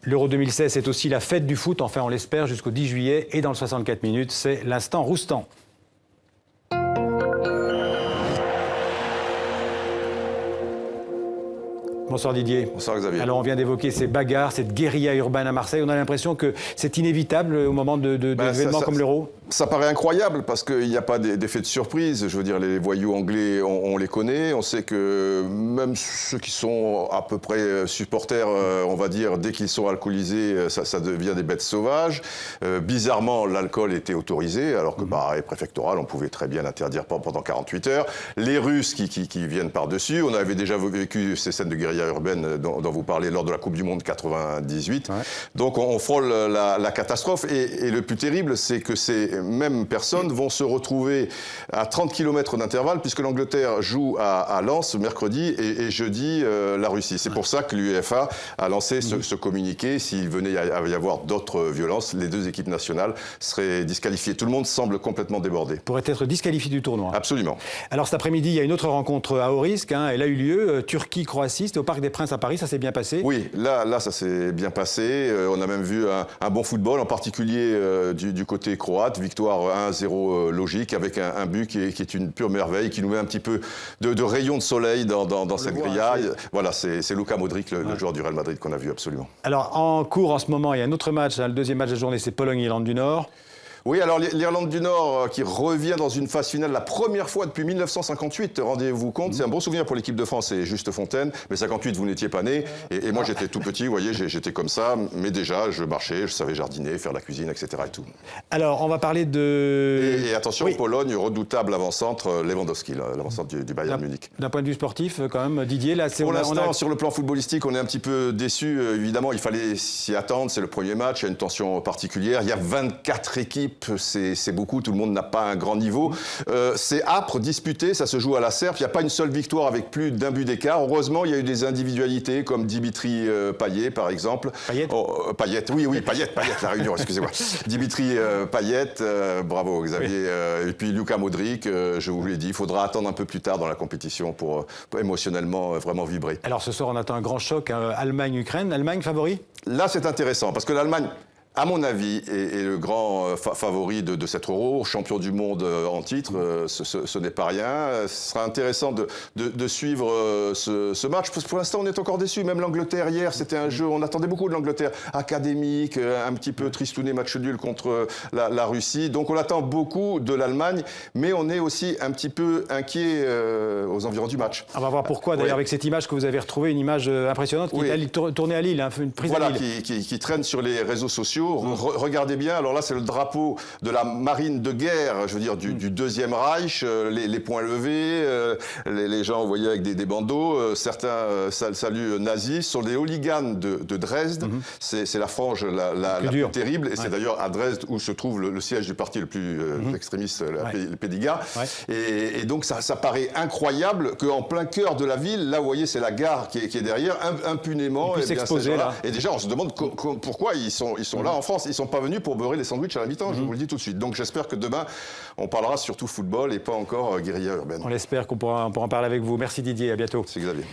L'Euro 2016, c'est aussi la fête du foot, enfin on l'espère, jusqu'au 10 juillet. Et dans le 64 minutes, c'est l'instant Roustan. Bonsoir Didier. Bonsoir Xavier. Alors on vient d'évoquer ces bagarres, cette guérilla urbaine à Marseille. On a l'impression que c'est inévitable au moment d'événements comme l'Euro. Ça paraît incroyable parce qu'il n'y a pas d'effet de surprise. Je veux dire, les voyous anglais, on les connaît. On sait que même ceux qui sont à peu près supporters, on va dire, dès qu'ils sont alcoolisés, ça devient des bêtes sauvages. Bizarrement, l'alcool était autorisé, alors que par arrêt préfectoral, on pouvait très bien l'interdire pendant 48 heures. Les Russes qui viennent par-dessus. On avait déjà vécu ces scènes de guérilla urbaine dont vous parlez lors de la Coupe du Monde 98. Ouais. Donc on frôle la catastrophe. Et le plus terrible, c'est que ces mêmes personnes vont se retrouver à 30 km d'intervalle, puisque l'Angleterre joue à Lens mercredi et jeudi la Russie. C'est pour ça que l'UEFA a lancé ce communiqué. S'il venait à y avoir d'autres violences, les deux équipes nationales seraient disqualifiées. Tout le monde semble complètement débordé. Pourrait être disqualifié du tournoi. Absolument. Alors cet après-midi, il y a une autre rencontre à haut risque. Elle a eu lieu, Turquie-Croatie, c'était au Parc des Princes à Paris. Ça s'est bien passé? Oui, là ça s'est bien passé. On a même vu un bon football, en particulier du côté croate. Victoire 1-0 logique, avec un but qui est une pure merveille, qui nous met un petit peu de rayon de soleil dans cette grillade. Voilà, c'est Luka Modric, le joueur du Real Madrid qu'on a vu absolument. Alors en cours en ce moment, il y a un autre match, le deuxième match de la journée, c'est Pologne-Irlande du Nord. Oui, alors l'Irlande du Nord qui revient dans une phase finale la première fois depuis 1958, rendez-vous compte, c'est un bon souvenir pour l'équipe de France et Juste Fontaine, mais 58 vous n'étiez pas né, et moi j'étais tout petit, vous voyez, j'étais comme ça, mais déjà je marchais, je savais jardiner, faire la cuisine, etc. et tout. Alors on va parler de... Et attention, oui. Pologne, redoutable avant-centre, Lewandowski, l'avant-centre du Bayern Munich. D'un point de vue sportif quand même, Didier, là c'est... Pour l'instant, sur le plan footballistique, on est un petit peu déçus, évidemment, il fallait s'y attendre, c'est le premier match, il y a une tension particulière, il y a 24 équipes, c'est beaucoup, tout le monde n'a pas un grand niveau. C'est âpre, disputé, ça se joue à la serpe. Il n'y a pas une seule victoire avec plus d'un but d'écart. Heureusement, il y a eu des individualités comme Dimitri Payet, par exemple. Payet Payet, oui, Payet, la Réunion, excusez-moi. Dimitri Payet, bravo Xavier. Oui. Et puis Luka Modric, je vous l'ai dit, il faudra attendre un peu plus tard dans la compétition pour émotionnellement vraiment vibrer. Alors ce soir, on attend un grand choc, Allemagne-Ukraine. Allemagne favori? Là, c'est intéressant, parce que l'Allemagne, à mon avis, est le grand favori de cet Euro, champion du monde en titre, ce n'est pas rien. Ce sera intéressant de suivre ce match. Pour l'instant, on est encore déçus. Même l'Angleterre, hier, c'était un jeu, on attendait beaucoup de l'Angleterre, académique, un petit peu tristouné, match nul contre la Russie. Donc on attend beaucoup de l'Allemagne, mais on est aussi un petit peu inquiet aux environs du match. On va voir pourquoi, d'ailleurs, avec cette image que vous avez retrouvée, une image impressionnante qui est tournée à Lille, une prise à Lille. Qui traîne sur les réseaux sociaux. Regardez bien, alors là c'est le drapeau de la marine de guerre, je veux dire du Deuxième Reich, les poings levés, les gens, vous voyez, avec des bandeaux, certains saluent nazis, ce sont des hooligans de Dresde, c'est la frange la plus terrible, et c'est d'ailleurs à Dresde où se trouve le siège du parti le plus extrémiste, le Pédiga, et donc ça paraît incroyable qu'en plein cœur de la ville, là vous voyez c'est la gare qui est derrière, impunément, et déjà on se demande pourquoi ils sont là en France, ils ne sont pas venus pour beurrer les sandwichs à la mi-temps, je vous le dis tout de suite. Donc j'espère que demain, on parlera surtout football et pas encore guérilla urbaine. On l'espère qu'on pourra en parler avec vous. Merci Didier, à bientôt. C'est Xavier.